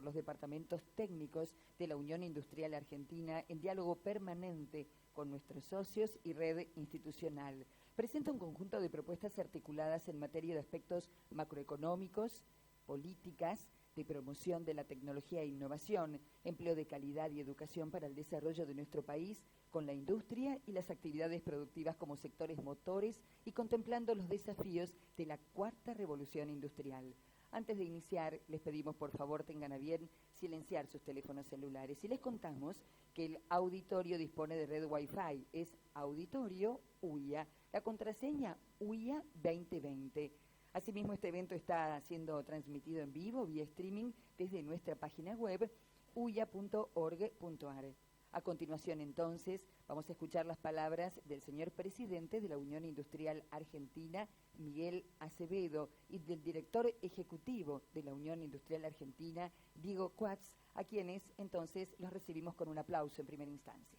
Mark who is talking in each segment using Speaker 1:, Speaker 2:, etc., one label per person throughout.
Speaker 1: los departamentos técnicos de la Unión Industrial Argentina en diálogo permanente con nuestros socios y red institucional. Presenta un conjunto de propuestas articuladas en materia de aspectos macroeconómicos, políticas, de promoción de la tecnología e innovación, empleo de calidad y educación para el desarrollo de nuestro país, con la industria y las actividades productivas como sectores motores y contemplando los desafíos de la cuarta revolución industrial. Antes de iniciar, les pedimos por favor tengan a bien silenciar sus teléfonos celulares y les contamos que el auditorio dispone de red Wi-Fi, es Auditorio UIA, la contraseña UIA 2020. Asimismo, este evento está siendo transmitido en vivo vía streaming desde nuestra página web uia.org.ar. A continuación, entonces, vamos a escuchar las palabras del señor presidente de la Unión Industrial Argentina, Miguel Acevedo, y del director ejecutivo de la Unión Industrial Argentina, Diego Quatz, a quienes, entonces, los recibimos con un aplauso en primera instancia.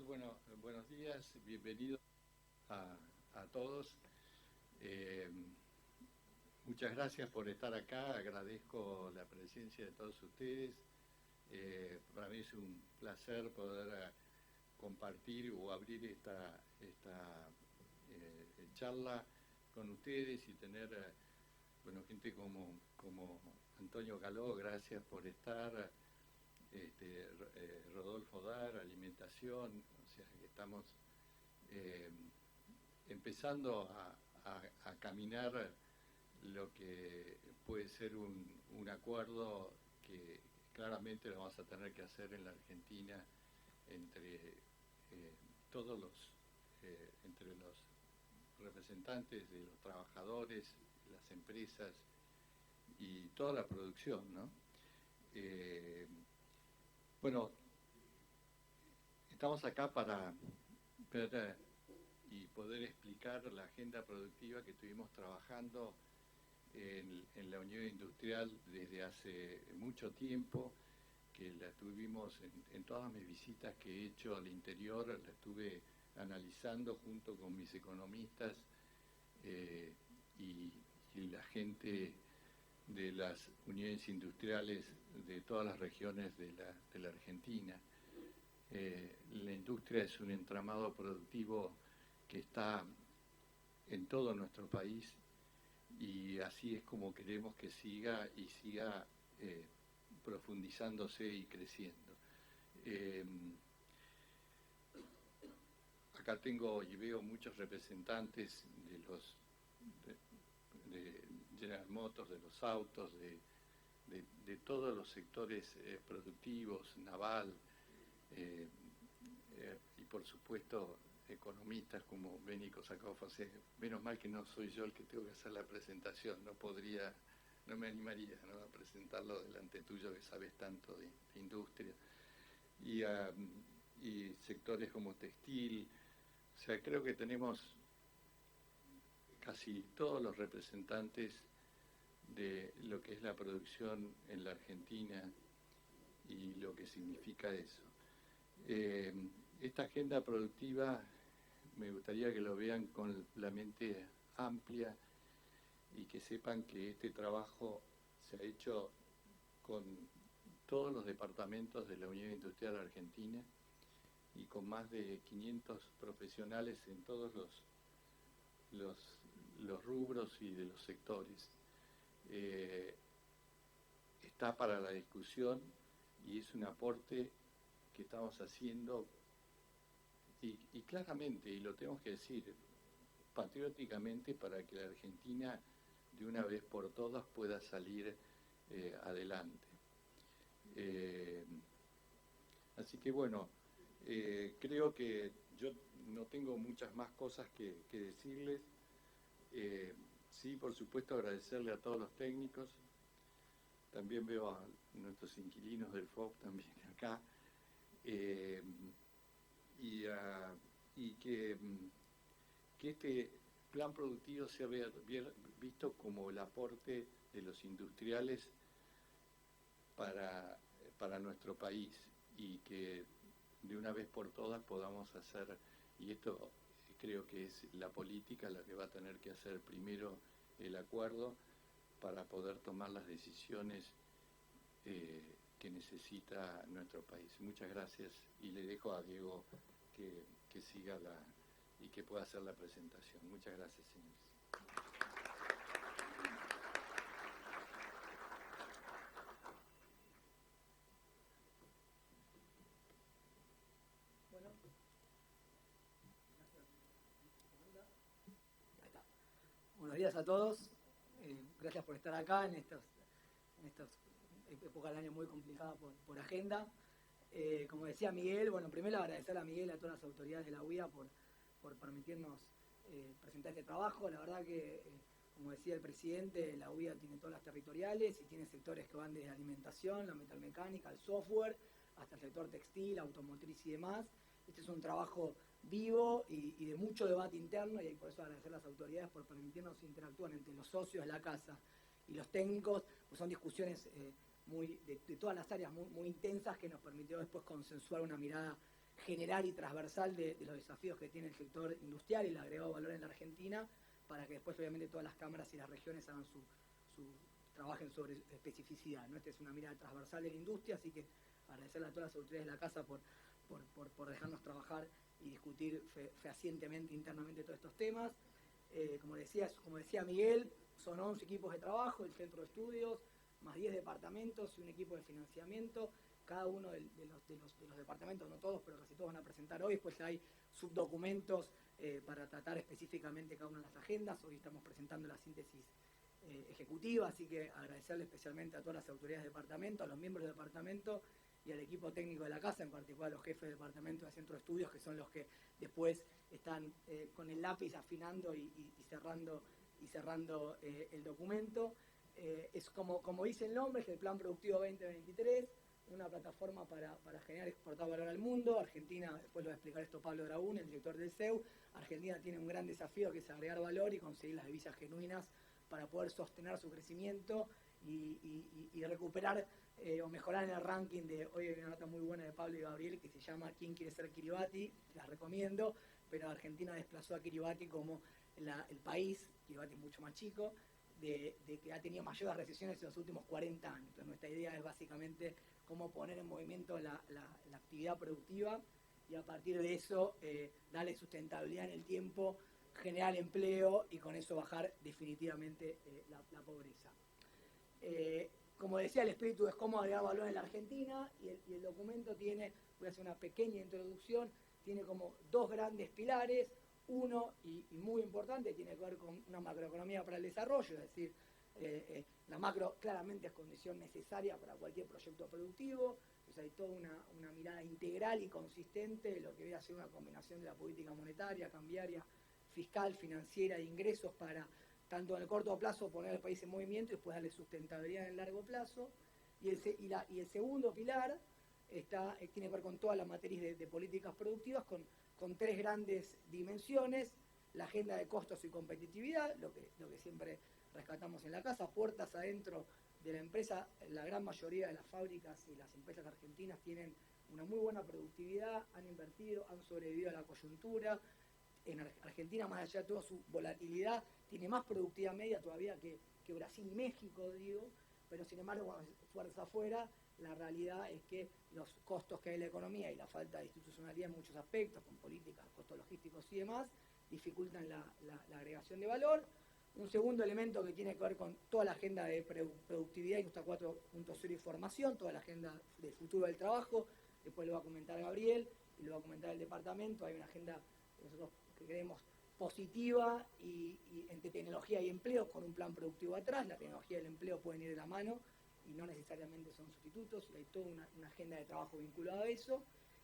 Speaker 2: Bueno, buenos días, bienvenidos a todos. Muchas gracias por estar acá, agradezco la presencia de todos ustedes. Para mí es un placer poder compartir o abrir esta charla con ustedes y tener gente como Antonio Caló, gracias por estar. Rodolfo Dar, alimentación, o sea que estamos empezando a caminar lo que puede ser un acuerdo que claramente lo vamos a tener que hacer en la Argentina entre todos entre los representantes de los trabajadores, las empresas y toda la producción, ¿no? Bueno, estamos acá para ver y poder explicar la agenda productiva que estuvimos trabajando en la Unión Industrial desde hace mucho tiempo, que la tuvimos en todas mis visitas que he hecho al interior, la estuve analizando junto con mis economistas y la gente de las uniones industriales de todas las regiones de la Argentina. La industria es un entramado productivo que está en todo nuestro país y así es como queremos que siga profundizándose y creciendo. Acá tengo y veo muchos representantes de General Motors, de los autos, de todos los sectores productivos, naval, y por supuesto economistas como Beni Kosakov. O sea, menos mal que no soy yo el que tengo que hacer la presentación, no me animaría, ¿no?, a presentarlo delante tuyo que sabes tanto de industria y sectores como textil. O sea, creo que tenemos casi todos los representantes de lo que es la producción en la Argentina y lo que significa eso. Esta agenda productiva me gustaría que lo vean con la mente amplia y que sepan que este trabajo se ha hecho con todos los departamentos de la Unión Industrial Argentina y con más de 500 profesionales en todos los rubros y de los sectores. Está para la discusión y es un aporte que estamos haciendo y claramente, y lo tenemos que decir patrióticamente, para que la Argentina de una vez por todas pueda salir adelante. Así que bueno, creo que yo no tengo muchas más cosas que decirles. Sí, por supuesto, agradecerle a todos los técnicos. También veo a nuestros inquilinos del FOB también acá. Y que este plan productivo sea visto como el aporte de los industriales para nuestro país y que de una vez por todas podamos hacer, y esto creo que es la política la que va a tener que hacer primero el acuerdo para poder tomar las decisiones que necesita nuestro país. Muchas gracias y le dejo a Diego que siga y que pueda hacer la presentación. Muchas gracias, señores.
Speaker 3: Buenos días a todos. Gracias por estar acá en estas épocas del año muy complicadas por agenda. Como decía Miguel, bueno, primero agradecer a Miguel y a todas las autoridades de la UIA por permitirnos presentar este trabajo. La verdad que, como decía el presidente, la UIA tiene todas las territoriales y tiene sectores que van desde alimentación, la metalmecánica, el software, hasta el sector textil, automotriz y demás. Este es un trabajo vivo y de mucho debate interno, y por eso agradecer a las autoridades por permitirnos interactuar entre los socios de la casa y los técnicos, pues son discusiones de todas las áreas muy intensas que nos permitió después consensuar una mirada general y transversal de los desafíos que tiene el sector industrial y el agregado valor en la Argentina, para que después obviamente todas las cámaras y las regiones hagan trabajen sobre especificidad, ¿no? Esta es una mirada transversal de la industria, así que agradecerle a todas las autoridades de la casa por dejarnos trabajar y discutir fehacientemente internamente todos estos temas. Como decía Miguel, son 11 equipos de trabajo, el centro de estudios, más 10 departamentos y un equipo de financiamiento. Cada uno de los departamentos, no todos, pero casi todos van a presentar hoy. Después hay subdocumentos para tratar específicamente cada una de las agendas. Hoy estamos presentando la síntesis ejecutiva, así que agradecerle especialmente a todas las autoridades de departamento, a los miembros del departamento y al equipo técnico de la casa, en particular a los jefes de departamento de centro de estudios, que son los que después están con el lápiz afinando y cerrando el documento. Es como dice el nombre, es el Plan Productivo 2023, una plataforma para generar y exportar valor al mundo. Argentina, después lo va a explicar esto Pablo Dragún, el director del CEU, Argentina tiene un gran desafío que es agregar valor y conseguir las divisas genuinas para poder sostener su crecimiento y recuperar o mejorar en el ranking de, hoy hay una nota muy buena de Pablo y Gabriel que se llama ¿Quién quiere ser Kiribati? Las recomiendo, pero Argentina desplazó a Kiribati como el país, Kiribati es mucho más chico, de que ha tenido mayores recesiones en los últimos 40 años. Entonces nuestra idea es básicamente cómo poner en movimiento la actividad productiva y a partir de eso darle sustentabilidad en el tiempo, generar empleo y con eso bajar definitivamente la pobreza. Como decía, el espíritu es cómo agregar valor en la Argentina y el documento tiene, voy a hacer una pequeña introducción, tiene como dos grandes pilares. Uno, y muy importante, tiene que ver con una macroeconomía para el desarrollo, es decir, la macro claramente es condición necesaria para cualquier proyecto productivo, pues hay toda una mirada integral y consistente de lo que debe ser una combinación de la política monetaria, cambiaria, fiscal, financiera de ingresos para, tanto en el corto plazo, poner al país en movimiento y después darle sustentabilidad en el largo plazo. Y el segundo pilar tiene que ver con todas las materias de políticas productivas, con tres grandes dimensiones: la agenda de costos y competitividad, lo que siempre rescatamos en la casa, puertas adentro de la empresa. La gran mayoría de las fábricas y las empresas argentinas tienen una muy buena productividad, han invertido, han sobrevivido a la coyuntura. En Argentina, más allá de toda su volatilidad, tiene más productividad media todavía que Brasil y México, digo, pero sin embargo, cuando fuerza afuera, la realidad es que los costos que hay en la economía y la falta de institucionalidad en muchos aspectos, con políticas, costos logísticos y demás, dificultan la agregación de valor. Un segundo elemento que tiene que ver con toda la agenda de productividad, Industria 4.0 y formación, toda la agenda del futuro del trabajo, después lo va a comentar Gabriel y lo va a comentar el departamento. Hay una agenda que nosotros creemos positiva y entre tecnología y empleo, con un plan productivo atrás. La tecnología y el empleo pueden ir de la mano y no necesariamente son sustitutos, y hay toda una agenda de trabajo vinculada a eso.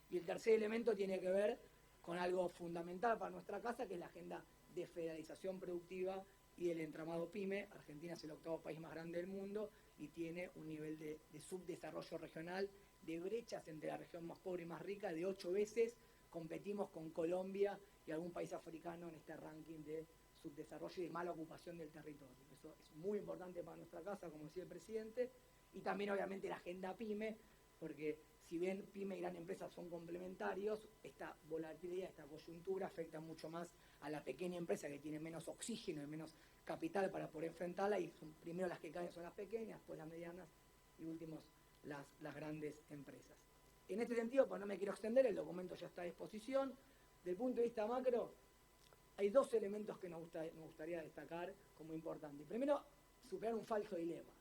Speaker 3: Y el tercer elemento tiene que ver con algo fundamental para nuestra casa, que es la agenda de federalización productiva y el entramado PYME. Argentina es el octavo país más grande del mundo y tiene un nivel de subdesarrollo regional, de brechas entre la región más pobre y más rica, de 8 veces. Competimos con Colombia y algún país africano en este ranking de subdesarrollo y de mala ocupación del territorio. Eso es muy importante para nuestra casa, como decía el presidente, y también obviamente la agenda PYME, porque si bien pyme y gran empresa son complementarios, esta volatilidad, esta coyuntura afecta mucho más a la pequeña empresa que tiene menos oxígeno y menos capital para poder enfrentarla, y son, primero las que caen son las pequeñas, después las medianas y últimos las grandes empresas. En este sentido, pues no me quiero extender, el documento ya está a disposición. Del punto de vista macro, hay dos elementos que nos gustaría destacar como importantes. Primero, superar un falso dilema,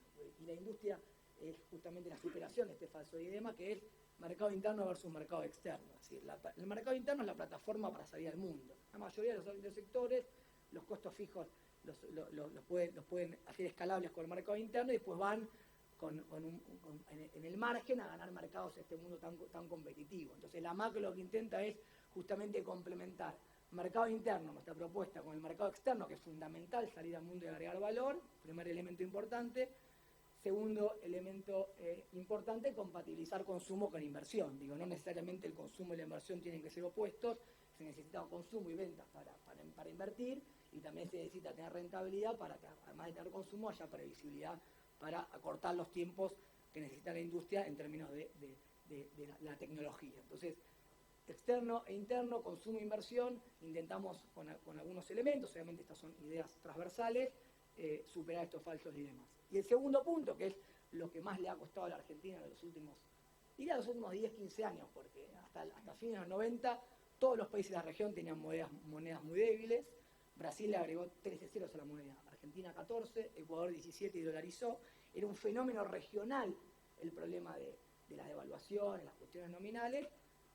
Speaker 3: y la industria es justamente la superación de este falso dilema, que es mercado interno versus mercado externo. Es decir, el mercado interno es la plataforma para salir al mundo. La mayoría de los sectores, los costos fijos los pueden hacer escalables con el mercado interno, y después van en el margen a ganar mercados en este mundo tan competitivo. Entonces la macro lo que intenta es justamente complementar mercado interno, nuestra propuesta, con el mercado externo, que es fundamental salir al mundo y agregar valor, primer elemento importante. Segundo elemento importante, compatibilizar consumo con inversión. Digo, no necesariamente el consumo y la inversión tienen que ser opuestos, se necesita consumo y ventas para invertir, y también se necesita tener rentabilidad para que, además de tener consumo, haya previsibilidad para acortar los tiempos que necesita la industria en términos de la tecnología. Entonces, externo e interno, consumo e inversión, intentamos con algunos elementos, obviamente estas son ideas transversales, superar estos falsos dilemas. Y el segundo punto, que es lo que más le ha costado a la Argentina en los últimos 10, 15 años, porque hasta fines de los 90 todos los países de la región tenían monedas muy débiles. Brasil le agregó 13 ceros a la moneda, Argentina 14, Ecuador 17 y dolarizó. Era un fenómeno regional el problema de las devaluaciones, las cuestiones nominales.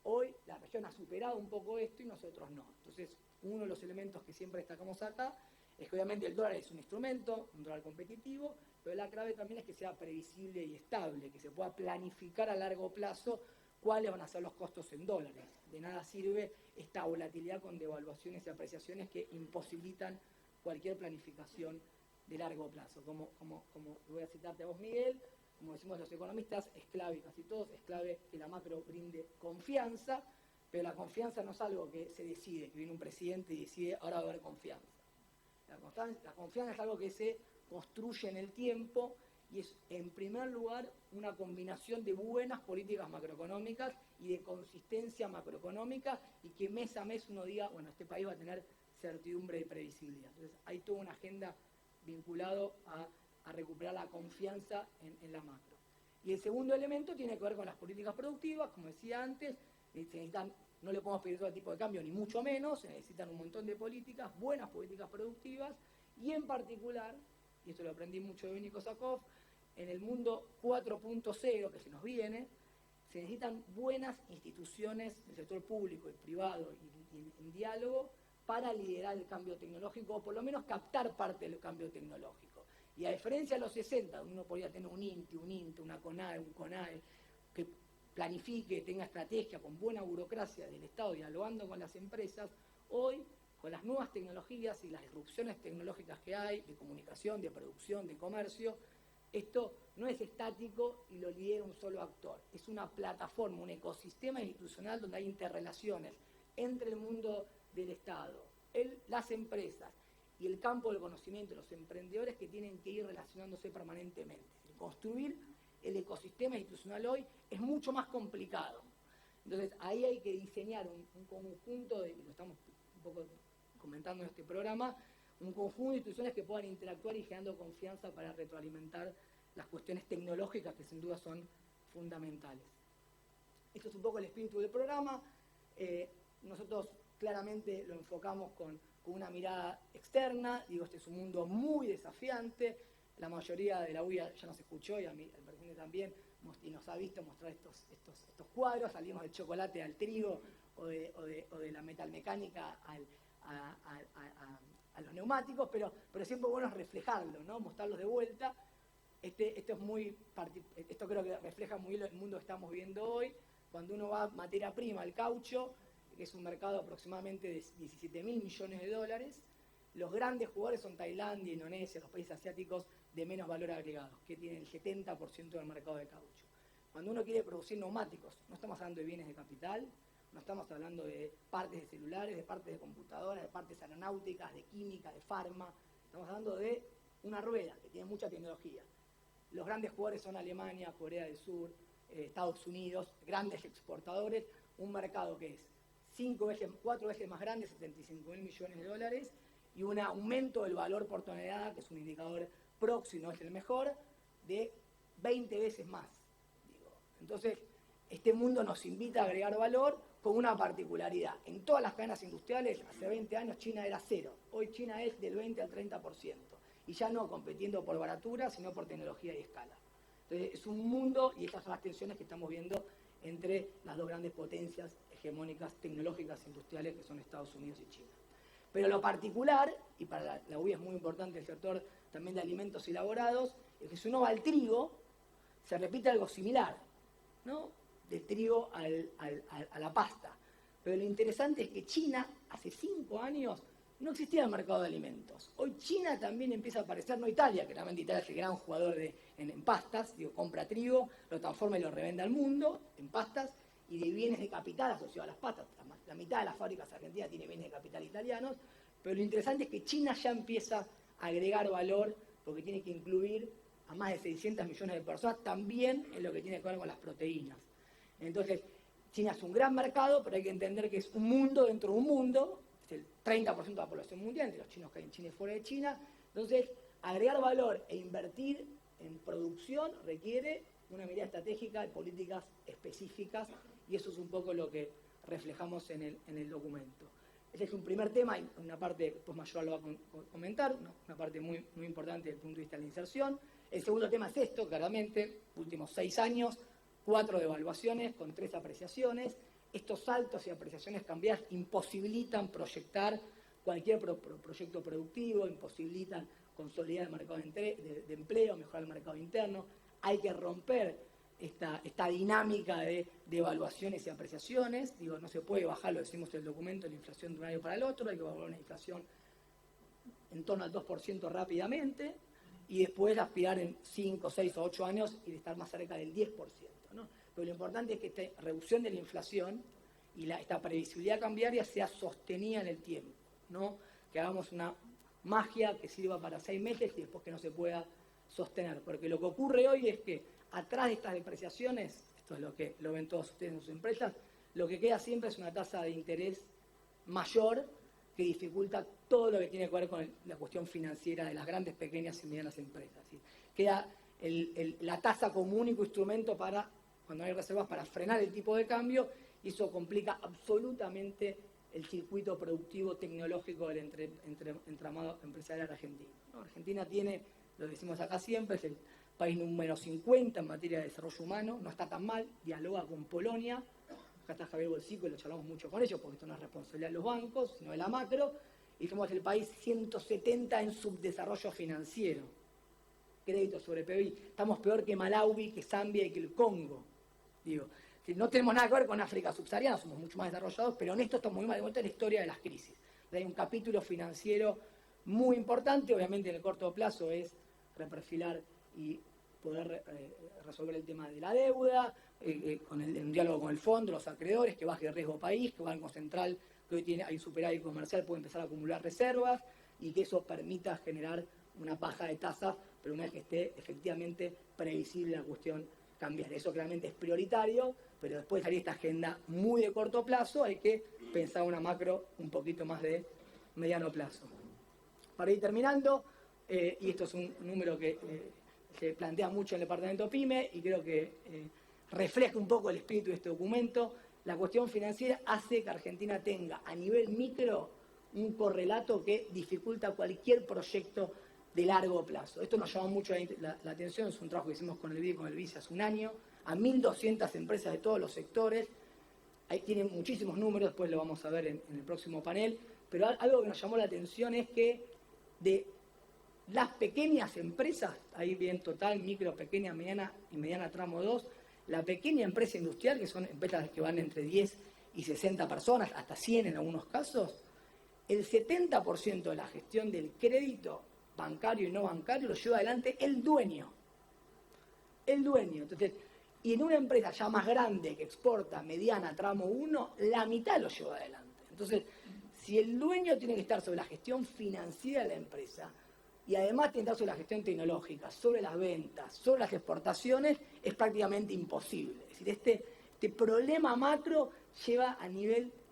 Speaker 3: Hoy la región ha superado un poco esto y nosotros no. Entonces, uno de los elementos que siempre destacamos acá es que obviamente el dólar es un instrumento, un dólar competitivo, pero la clave también es que sea previsible y estable, que se pueda planificar a largo plazo cuáles van a ser los costos en dólares. De nada sirve esta volatilidad con devaluaciones y apreciaciones que imposibilitan cualquier planificación de largo plazo. Como voy a citarte a vos, Miguel, como decimos los economistas, es clave, casi todos, es clave que la macro brinde confianza, pero la confianza no es algo que se decide, que viene un presidente y decide ahora va a haber confianza. La confianza es algo que se construye en el tiempo, y es en primer lugar una combinación de buenas políticas macroeconómicas y de consistencia macroeconómica, y que mes a mes uno diga, bueno, este país va a tener certidumbre y previsibilidad. Entonces hay toda una agenda vinculado a recuperar la confianza en la macro. Y el segundo elemento tiene que ver con las políticas productivas, como decía antes, no le podemos pedir todo tipo de cambio, ni mucho menos, se necesitan un montón de políticas, buenas políticas productivas, y en particular, y esto lo aprendí mucho de Vini Kosakov, en el mundo 4.0 que se nos viene, se necesitan buenas instituciones del sector público y privado y en diálogo para liderar el cambio tecnológico, o por lo menos captar parte del cambio tecnológico. Y a diferencia de los 60, donde uno podía tener un INTI, una CONAE, un CONAE, que planifique, tenga estrategia, con buena burocracia del Estado, dialogando con las empresas, hoy, con las nuevas tecnologías y las disrupciones tecnológicas que hay, de comunicación, de producción, de comercio, esto no es estático y lo lidera un solo actor. Es una plataforma, un ecosistema institucional donde hay interrelaciones entre el mundo del Estado, las empresas y el campo del conocimiento, los emprendedores, que tienen que ir relacionándose permanentemente. Construir el ecosistema institucional hoy es mucho más complicado. Entonces ahí hay que diseñar un conjunto lo estamos un poco comentando en este programa, un conjunto de instituciones que puedan interactuar y generando confianza para retroalimentar las cuestiones tecnológicas que sin duda son fundamentales. Esto es un poco el espíritu del programa. Nosotros claramente lo enfocamos con una mirada externa. Digo, este es un mundo muy desafiante. La mayoría de la UIA ya nos escuchó, y a mí, el presidente también, y nos ha visto mostrar estos cuadros. Salimos del chocolate al trigo, o de la metalmecánica a los neumáticos, pero siempre bueno es reflejarlo, ¿no? Mostrarlos de vuelta. Esto creo que refleja muy bien el mundo que estamos viendo hoy. Cuando uno va a materia prima, el caucho, que es un mercado aproximadamente de 17.000 millones de dólares, los grandes jugadores son Tailandia, Indonesia, los países asiáticos de menos valor agregado, que tienen el 70% del mercado de caucho. Cuando uno quiere producir neumáticos, no estamos hablando de bienes de capital, no estamos hablando de partes de celulares, de partes de computadoras, de partes aeronáuticas, de química, de farma. Estamos hablando de una rueda que tiene mucha tecnología. Los grandes jugadores son Alemania, Corea del Sur, Estados Unidos, grandes exportadores, un mercado que es 4 veces más grande, 75.000 millones de dólares, y un aumento del valor por tonelada, que es un indicador proxy, no es el mejor, de 20 veces más. Entonces, este mundo nos invita a agregar valor con una particularidad. En todas las cadenas industriales, hace 20 años China era 0. Hoy China es del 20 al 30%. Y ya no compitiendo por baratura, sino por tecnología y escala. Entonces, es un mundo, y estas son las tensiones que estamos viendo entre las dos grandes potencias hegemónicas tecnológicas industriales que son Estados Unidos y China. Pero lo particular, y para la UBI es muy importante el sector también de alimentos elaborados, es que si uno va al trigo, se repite algo similar, ¿no? Del trigo a la pasta. Pero lo interesante es que China, hace 5 años, no existía el mercado de alimentos. Hoy China también empieza a aparecer, no Italia, que realmente Italia es el gran jugador en pastas, compra trigo, lo transforma y lo revende al mundo en pastas, y de bienes de capital asociados a las pastas. La mitad de las fábricas argentinas tiene bienes de capital italianos, pero lo interesante es que China ya empieza a agregar valor, porque tiene que incluir a más de 600 millones de personas, también en lo que tiene que ver con las proteínas. Entonces, China es un gran mercado, pero hay que entender que es un mundo dentro de un mundo, es el 30% de la población mundial, entre los chinos que hay en China y fuera de China. Entonces, agregar valor e invertir en producción requiere una mirada estratégica de políticas específicas, y eso es un poco lo que reflejamos en el documento. Ese es un primer tema, y una parte, pues Mayor lo va a comentar, una parte muy, muy importante desde el punto de vista de la inserción. El segundo tema es esto, claramente, últimos 6 años, 4 devaluaciones con 3 apreciaciones. Estos saltos y apreciaciones cambiadas imposibilitan proyectar cualquier proyecto productivo, imposibilitan consolidar el mercado de empleo, mejorar el mercado interno. Hay que romper esta dinámica de evaluaciones y apreciaciones. No se puede bajar, lo decimos en el documento, la inflación de un año para el otro, hay que evaluar una inflación en torno al 2% rápidamente, y después aspirar en 5, 6 o 8 años y estar más cerca del 10%, ¿no? Pero lo importante es que esta reducción de la inflación y esta previsibilidad cambiaria sea sostenida en el tiempo, ¿no? Que hagamos una magia que sirva para 6 meses y después que no se pueda sostener. Porque lo que ocurre hoy es que atrás de estas depreciaciones, esto es lo que lo ven todos ustedes en sus empresas, lo que queda siempre es una tasa de interés mayor que dificulta todo lo que tiene que ver con la cuestión financiera de las grandes, pequeñas y medianas empresas. ¿Sí? Queda la tasa como único instrumento para, cuando hay reservas, para frenar el tipo de cambio, y eso complica absolutamente el circuito productivo tecnológico del entramado empresarial argentino, ¿no? Argentina tiene, lo decimos acá siempre, es el país número 50 en materia de desarrollo humano, no está tan mal, dialoga con Polonia. Acá está Javier Bolsico y lo charlamos mucho con ellos, porque esto no es responsabilidad de los bancos, sino de la macro, y somos el país 170 en subdesarrollo financiero, crédito sobre PBI. Estamos peor que Malawi, que Zambia y que el Congo. No tenemos nada que ver con África subsahariana, somos mucho más desarrollados, pero en esto estamos muy mal de vuelta en la historia de las crisis. Hay un capítulo financiero muy importante, obviamente en el corto plazo es reperfilar y poder resolver el tema de la deuda, en diálogo con el fondo, los acreedores, que baje el riesgo país, que Banco Central, que hoy hay superávit comercial, puede empezar a acumular reservas, y que eso permita generar una baja de tasas, pero una vez que esté efectivamente previsible la cuestión cambiar. Eso claramente es prioritario, pero después de salir esta agenda muy de corto plazo, hay que pensar una macro un poquito más de mediano plazo. Para ir terminando, y esto es un número que se plantea mucho en el departamento PYME, y creo que refleja un poco el espíritu de este documento. La cuestión financiera hace que Argentina tenga a nivel micro un correlato que dificulta cualquier proyecto de largo plazo. Esto nos llamó mucho la atención, es un trabajo que hicimos con el BID y con el vice hace un año, a 1.200 empresas de todos los sectores. Ahí tienen muchísimos números, después lo vamos a ver en el próximo panel, pero algo que nos llamó la atención es que de las pequeñas empresas, ahí bien total, micro, pequeña, mediana y mediana tramo 2, la pequeña empresa industrial, que son empresas que van entre 10 y 60 personas, hasta 100 en algunos casos, el 70% de la gestión del crédito bancario y no bancario lo lleva adelante el dueño. El dueño. Entonces, y en una empresa ya más grande que exporta, mediana, tramo 1, la mitad lo lleva adelante. Entonces, si el dueño tiene que estar sobre la gestión financiera de la empresa, y además tiene que estar sobre la gestión tecnológica, sobre las ventas, sobre las exportaciones, es prácticamente imposible. Es decir, este problema macro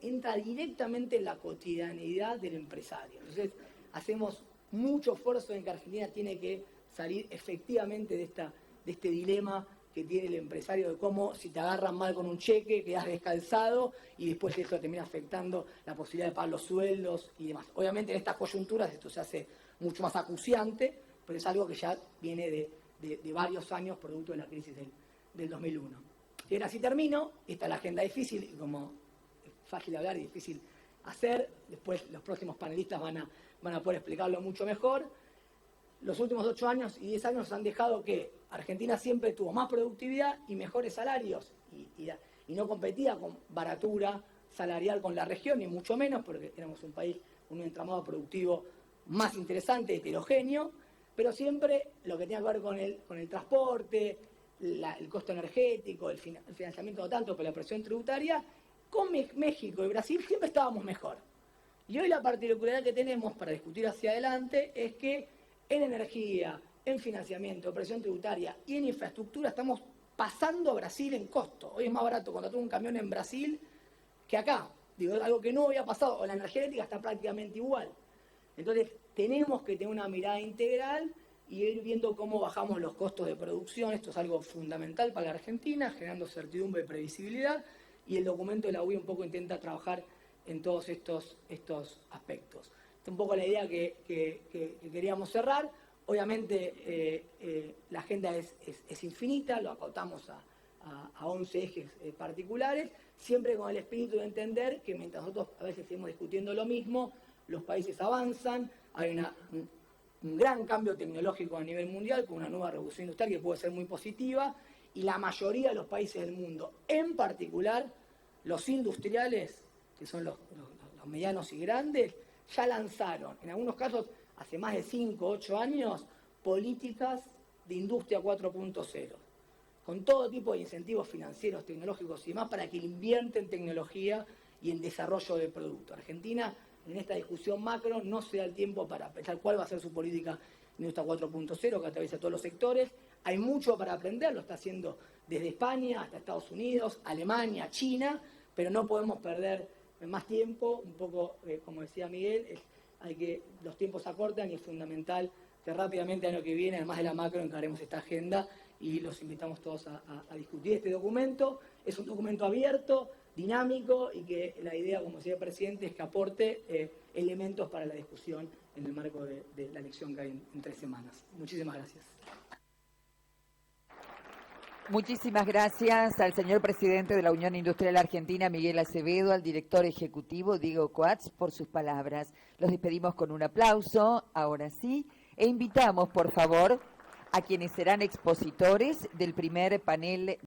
Speaker 3: entra directamente en la cotidianidad del empresario. Entonces, hacemos mucho esfuerzo en que Argentina tiene que salir efectivamente de este dilema que tiene el empresario de cómo si te agarran mal con un cheque, quedas descalzado y después eso termina afectando la posibilidad de pagar los sueldos y demás. Obviamente en estas coyunturas esto se hace mucho más acuciante, pero es algo que ya viene de varios años producto de la crisis del 2001. Y ahora sí termino, esta es la agenda difícil, y como es fácil de hablar y difícil hacer, después los próximos panelistas van a poder explicarlo mucho mejor. Los últimos 8 años y 10 años han dejado que Argentina siempre tuvo más productividad y mejores salarios y no competía con baratura salarial con la región, ni mucho menos, porque éramos un país con un entramado productivo más interesante, heterogéneo, pero siempre lo que tenía que ver con el transporte, el costo energético, el financiamiento no tanto, pero la presión tributaria, con México y Brasil siempre estábamos mejor. Y hoy la particularidad que tenemos para discutir hacia adelante es que en energía, en financiamiento, presión tributaria y en infraestructura estamos pasando a Brasil en costo. Hoy es más barato contratar un camión en Brasil que acá. Digo, algo que no había pasado. O la energía eléctrica está prácticamente igual. Entonces, tenemos que tener una mirada integral y ir viendo cómo bajamos los costos de producción. Esto es algo fundamental para la Argentina, generando certidumbre y previsibilidad. Y el documento de la UI un poco intenta trabajar en todos estos aspectos. Esta es un poco la idea que queríamos cerrar. Obviamente la agenda es infinita, lo acotamos a 11 ejes particulares, siempre con el espíritu de entender que mientras nosotros a veces seguimos discutiendo lo mismo, los países avanzan, hay un gran cambio tecnológico a nivel mundial con una nueva revolución industrial que puede ser muy positiva, y la mayoría de los países del mundo, en particular los industriales, que son los medianos y grandes, ya lanzaron, en algunos casos hace más de 5 o 8 años, políticas de industria 4.0, con todo tipo de incentivos financieros, tecnológicos y demás, para que invierten en tecnología y en desarrollo de producto. Argentina, en esta discusión macro, no se da el tiempo para pensar cuál va a ser su política de industria 4.0, que atraviesa todos los sectores. Hay mucho para aprender, lo está haciendo desde España hasta Estados Unidos, Alemania, China, pero no podemos perder más tiempo. Un poco, como decía Miguel, los tiempos se acortan y es fundamental que rápidamente el año que viene, además de la macro, encaremos esta agenda y los invitamos todos a discutir este documento. Es un documento abierto, dinámico, y que la idea, como decía el presidente, es que aporte elementos para la discusión en el marco de la elección que hay en 3 semanas. Muchísimas gracias.
Speaker 1: Muchísimas gracias al señor presidente de la Unión Industrial Argentina, Miguel Acevedo, al director ejecutivo, Diego Coats, por sus palabras. Los despedimos con un aplauso, ahora sí, e invitamos, por favor, a quienes serán expositores del primer panel